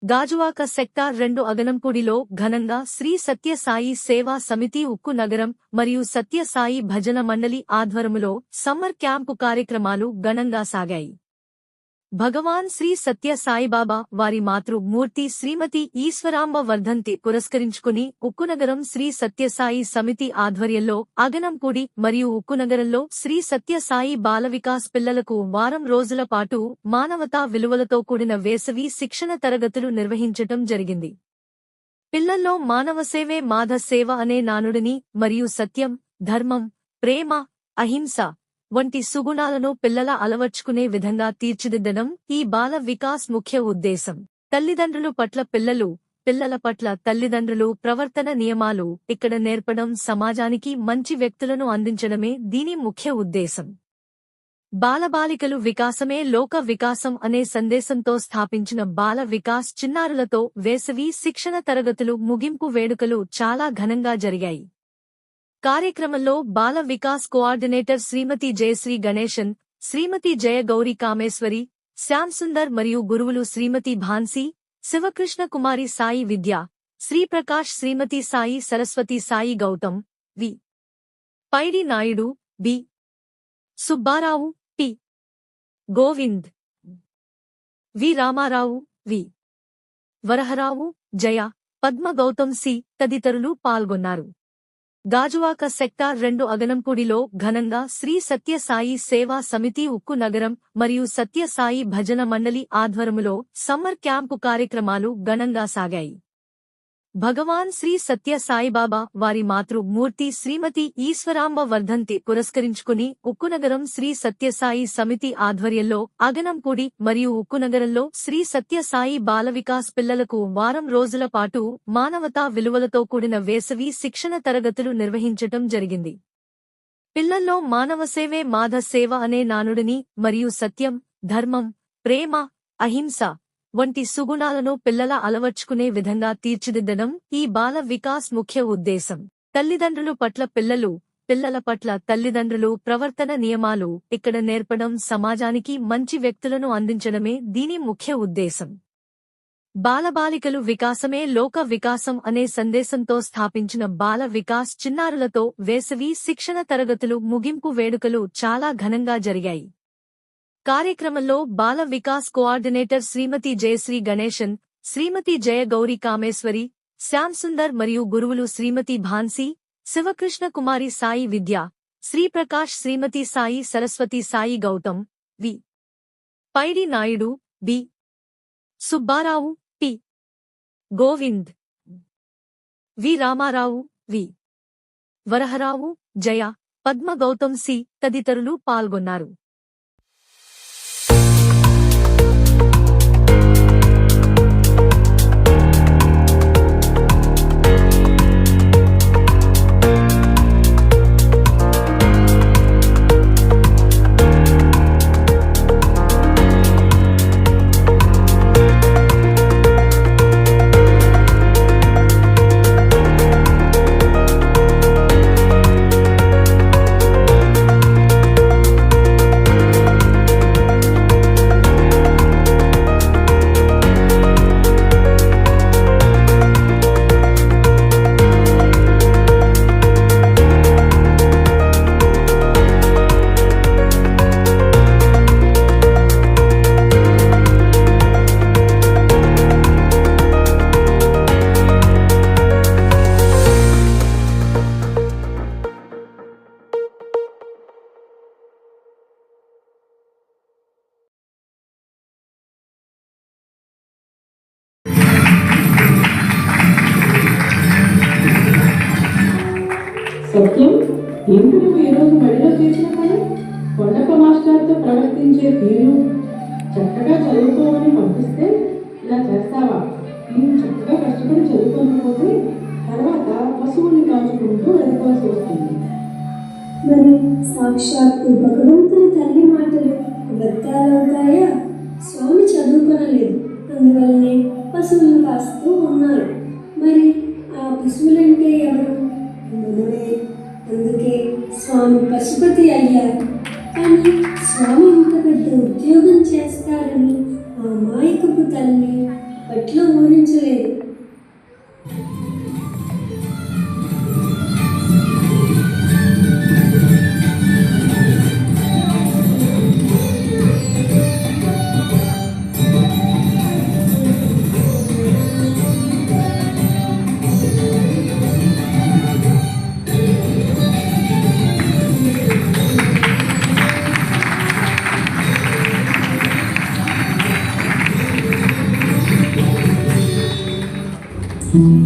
Gajuwaka sector 2 అగనంపూడిలో ఘనంగా శ్రీ సత్యసాయి సేవా సమితి ఉక్కు నగరం మరియు సత్యసాయి భజన మండలి ఆధ్వర్యములో సమ్మర్ క్యాంపు కార్యక్రమాలు ఘనంగా సాగాయి. భగవాన్ శ్రీ సత్య సాయిబాబా వారి మాతృమూర్తి శ్రీమతి ఈశ్వరాంబ వర్ధంతి పురస్కరించుకుని ఉక్కునగరం శ్రీ సత్యసాయి సమితి ఆధ్వర్యంలో అగనంపూడి మరియు ఉక్కునగరంలో శ్రీ సత్యసాయి బాల వికాస్ పిల్లలకు వారం రోజుల పాటు మానవతా విలువలతో కూడిన వేసవి శిక్షణ తరగతులు నిర్వహించటం జరిగింది. పిల్లల్లో మానవ సేవే మాధ సేవ అనే నానుడిని మరియు సత్యం, ధర్మం, ప్రేమ, అహింస వంటి సుగుణాలను పిల్లల అలవర్చుకునే విధంగా తీర్చిదిద్దడం ఈ బాల వికాస్ ముఖ్య ఉద్దేశం. తల్లిదండ్రులు పట్ల పిల్లలు, పిల్లల పట్ల తల్లిదండ్రులు ప్రవర్తన నియమాలు ఇక్కడ నేర్పడం, సమాజానికి మంచి వ్యక్తులను అందించడమే దీని ముఖ్య ఉద్దేశం. బాలబాలికలు వికాసమే లోక వికాసం అనే సందేశంతో స్థాపించిన బాల వికాస్ చిన్నారులతో వేసవి శిక్షణ తరగతులు ముగింపు వేడుకలు చాలా ఘనంగా జరిగాయి. కార్యక్రమంలో బాల వికాస్ కోఆర్డినేటర్ శ్రీమతి జయశ్రీ గణేశన్, శ్రీమతి జయ గౌరీ కామేశ్వరి, శ్యామ్ సుందర్ మరియు గురువులు శ్రీమతి భాన్సీ, శివకృష్ణ కుమారి సాయి విద్య, శ్రీప్రకాష్, శ్రీమతి సాయి సరస్వతి, సాయి గౌతమ్, వి. పైడి నాయుడు, బి. సుబ్బారావు, పి. గోవింద్, వి. రామారావు, వి. వరహరావు, జయ, పద్మ, గౌతమ్ సి తదితరులు పాల్గొన్నారు. గాజువాక సెక్టార్ 2 అగనంపూడిలో ఘనంగా శ్రీ సత్యసాయి సేవా సమితి ఉక్కు నగరం మరియు సత్యసాయి భజన మండలి ఆధ్వర్యములో సమ్మర్ క్యాంపు కార్యక్రమాలు ఘనంగా సాగాయి. భగవాన్ శ్రీ సత్య సాయిబాబా వారి మాతృమూర్తి శ్రీమతి ఈశ్వరాంబ వర్ధంతి పురస్కరించుకుని ఉక్కునగరం శ్రీ సత్యసాయి సమితి ఆధ్వర్యంలో అగనంపూడి మరియు ఉక్కునగరంలో శ్రీ సత్యసాయి బాల వికాస్ పిల్లలకు వారం రోజుల పాటు మానవతా విలువలతో కూడిన వేసవి శిక్షణ తరగతులు నిర్వహించటం జరిగింది. పిల్లల్లో మానవ సేవే మాధ సేవ అనే నానుడిని మరియు సత్యం, ధర్మం, ప్రేమ, అహింస వంటి సుగుణాలను పిల్లల అలవర్చుకునే విధంగా తీర్చిదిద్దడం ఈ బాల వికాస్ ముఖ్య ఉద్దేశం. తల్లిదండ్రులు పట్ల పిల్లలు, పిల్లల పట్ల తల్లిదండ్రులు ప్రవర్తన నియమాలు ఇక్కడ నేర్పడం, సమాజానికి మంచి వ్యక్తులను అందించడమే దీని ముఖ్య ఉద్దేశం. బాలబాలికలు వికాసమే లోక వికాసం అనే సందేశంతో స్థాపించిన బాల వికాస్ చిన్నారులతో వేసవి శిక్షణ తరగతులు ముగింపు వేడుకలు చాలా ఘనంగా జరిగాయి. కార్యక్రమంలో బాల వికాస్ కోఆర్డినేటర్ శ్రీమతి జయశ్రీ గణేశన్, శ్రీమతి జయ గౌరీ కామేశ్వరి, శ్యామ్ సుందర్ మరియు గురువులు శ్రీమతి భాన్సీ, శివకృష్ణ కుమారి సాయి విద్య, శ్రీప్రకాష్, శ్రీమతి సాయి సరస్వతి, సాయి గౌతమ్, వి. పైడి నాయుడు, బి. సుబ్బారావు, పి. గోవింద్, వి. రామారావు, వి. వరహరావు, జయ, పద్మ, గౌతమ్ సి తదితరులు పాల్గొన్నారు. సత్యం, ఏమిటి నువ్వు ఈరోజు బడిలో చేసిన పని? కొండప్ప మాస్టర్తో ప్రవర్తించే తీరు, చక్కగా చదువుకోమని పంపిస్తే ఇలా చేస్తావా? నేను చక్కగా కష్టపడి చదువుకోకపోతే తర్వాత పశువుల్ని కాచుకుంటూ వెతకాల్సి వస్తుంది. మరి సాక్షాత్తు భగవంతుని తల్లి మాటలు అబద్ధాలవుతాయా? స్వామి చదువుకోనలేదు, అందువల్లనే పశువులను కాస్తూ ఉన్నారు. మరి ఆ పశువులంటే ఎవరు? మనమే. అందుకే స్వామి పశుపతి అయ్యారు. కానీ స్వామి ఇంత పెద్ద ఉద్యోగం చేస్తారని ఆ మాయకపు తల్లి పట్ల మొదట్లో ఊహించలేదు.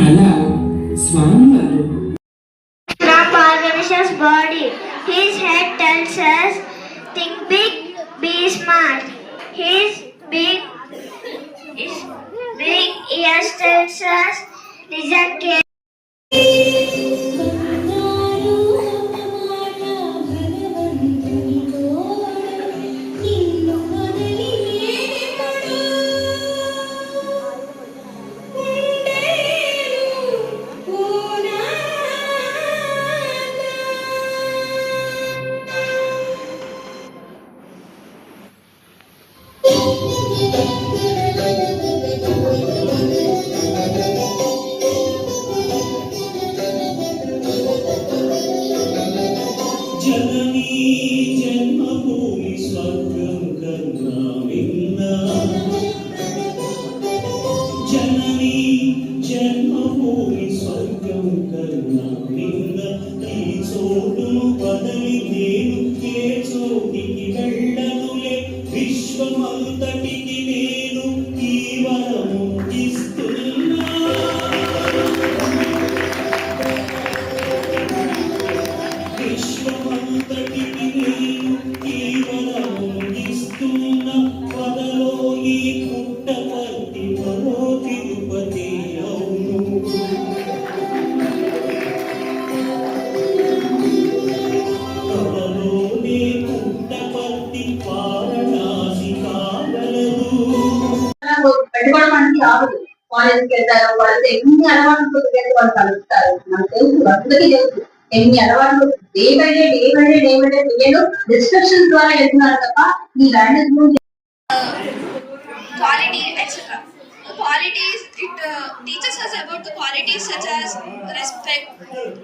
అలా స్వామివారు From Pargamish's body, his head tells us, think big, be smart. His big ears tells us, listen carefully. జననీ జన్మభూమి స్వర్గం కన్నా విన్నా జననీ జన్మభూమి స్వర్గం కన్నా విన్నా ఈ చోటును బదలి నేను ఏ చోటికి వెళ్ళనులే విశ్వమంతటికి నేను ఈ వరము ఇస్తున్నా విశ్వమంతటికి నేను ఈ వరము ఇస్తున్న పదలో ఈ పుట్టపర్తి మరో తిరుపతి అవును పదలోనే పుట్టపర్తి వారణాసి కాగలదు. పెట్టుకోవడం అనేది రాదు. కాలేజ్కి వెళ్తారు, వాళ్ళు ఎన్ని అలవాట్లు పొందుకెళ్తే వాళ్ళు కలుగుతారు. మనకు తెలుసు, అందరికీ తెలుసు ఎన్ని అలవాట్లు డే బై డే పిల్లలు డిస్ట్రక్షన్స్ ద్వారా వెళ్తున్నారు తప్ప ఈ ల్యాండ్ గురించి quality, etc. The qualities, it teaches us about the qualities such as respect,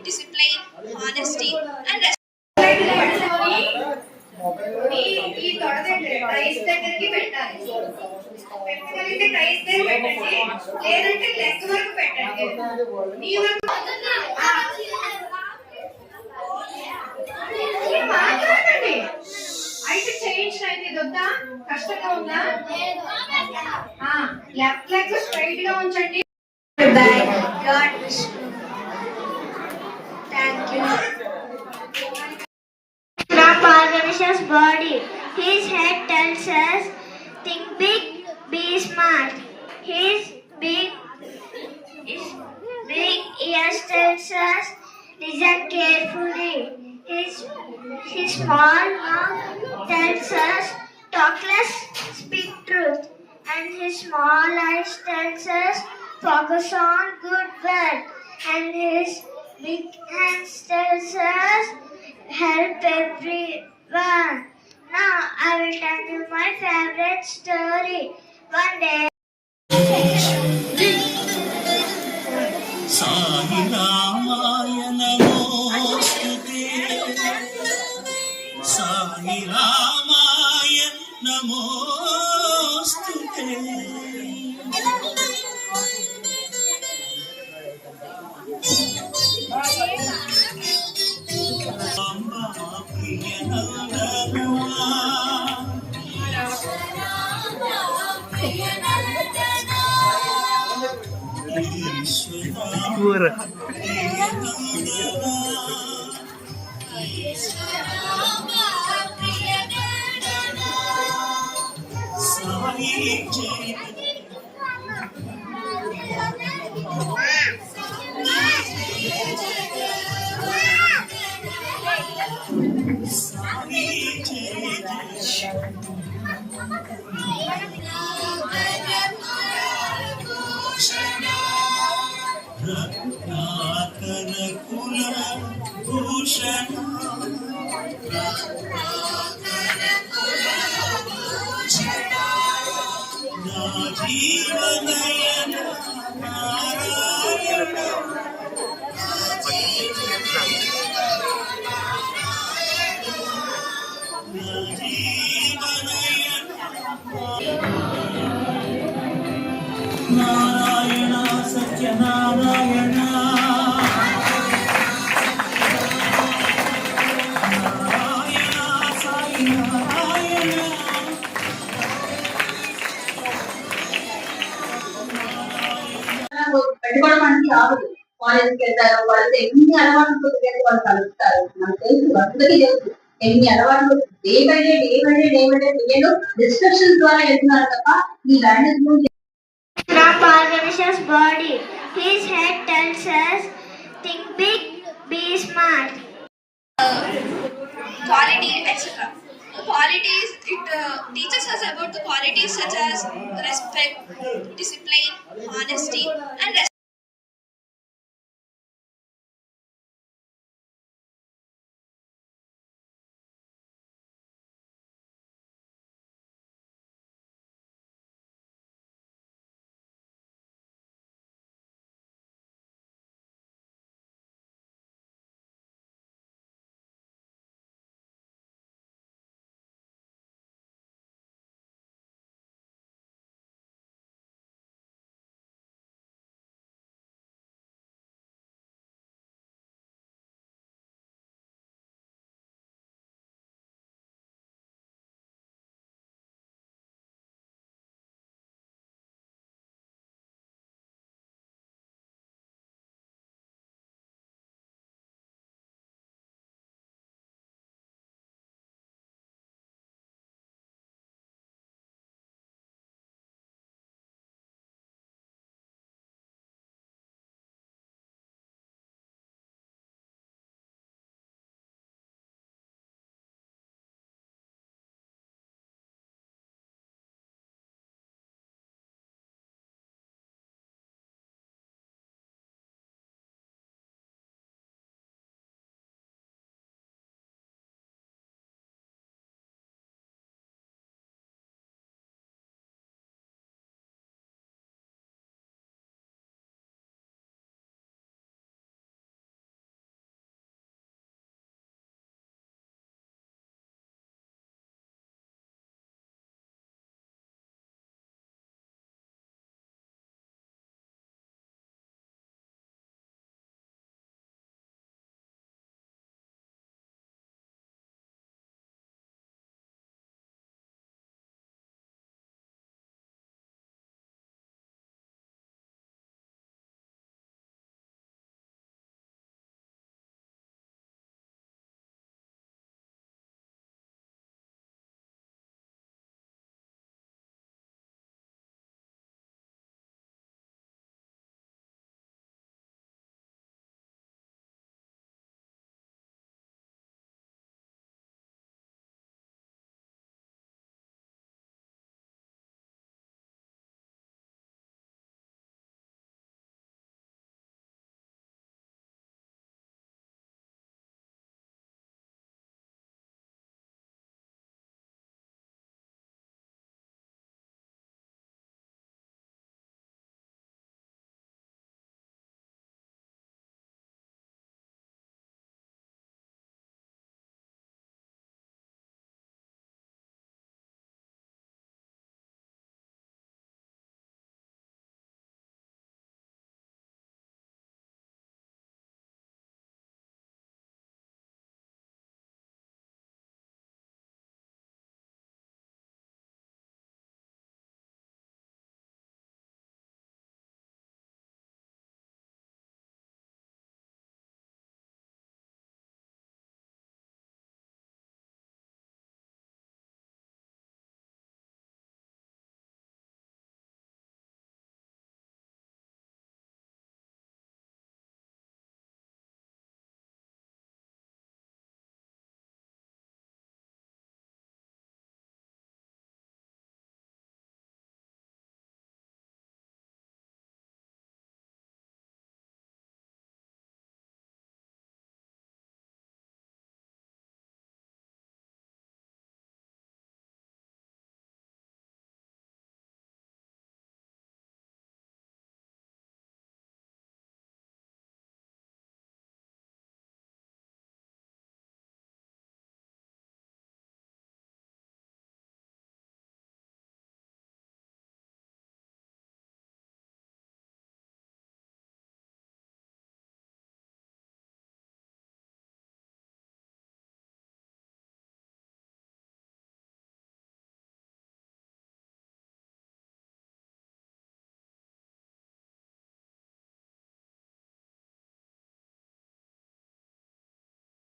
discipline, honesty, and ఈ తొడదండి ప్రైస్ దగ్గరికి పెట్టాలి. పెట్టగలిగితే ప్రైస్ దగ్గర పెట్టండి, లేదంటే లెగ్ వరకు పెట్టండి. నీ వరకు మాట్లాడండి. అయితే చేంజ్ అయితే వద్దా, కష్టంగా ఉందా? లెఫ్ట్ లెగ్ స్ట్రైట్ గా ఉంచండి. God bless you. Thank you. From Pargamish's body, his head tells us, think big, be smart. His big ears tells us, listen carefully. His small mouth tells us, talk less, speak truth. And his small eyes tells us, focus on good work. And his big hands tells us, help everyone. Now I will tell you my favorite story. One day Sai రామాయ నమోస్తుతే సాయి రామాయ నమోస్తుతే అంబా ప్రియ నందనా ఈశ్వర సాయి జయ సాయి జయ రత్నాకర కుల భూషణ నా జీవనయన నారాయణ సత్యనారాయణ నారాయణ సాయి నారాయణ పెట్టుకోవడం మనకి ఆగదు. కాలేజ్కి వెళ్తారు, వాళ్ళతో ఎన్ని అలవాట్లు కొద్దిగా వాళ్ళు కలుపుతారు. మనకు తెలుసు, అందరికీ తెలుసు ఎన్ని అలవాట్లు డే బై డే పిల్లలు డిస్ట్రక్షన్స్ ద్వారా వెళ్తున్నారు తప్ప ఈ గైడెన్స్ గురించి From Parganesh's body. His head tells us, think big, be smart. Quality, etc. Qualities, it teaches us about the qualities such as respect, discipline, honesty,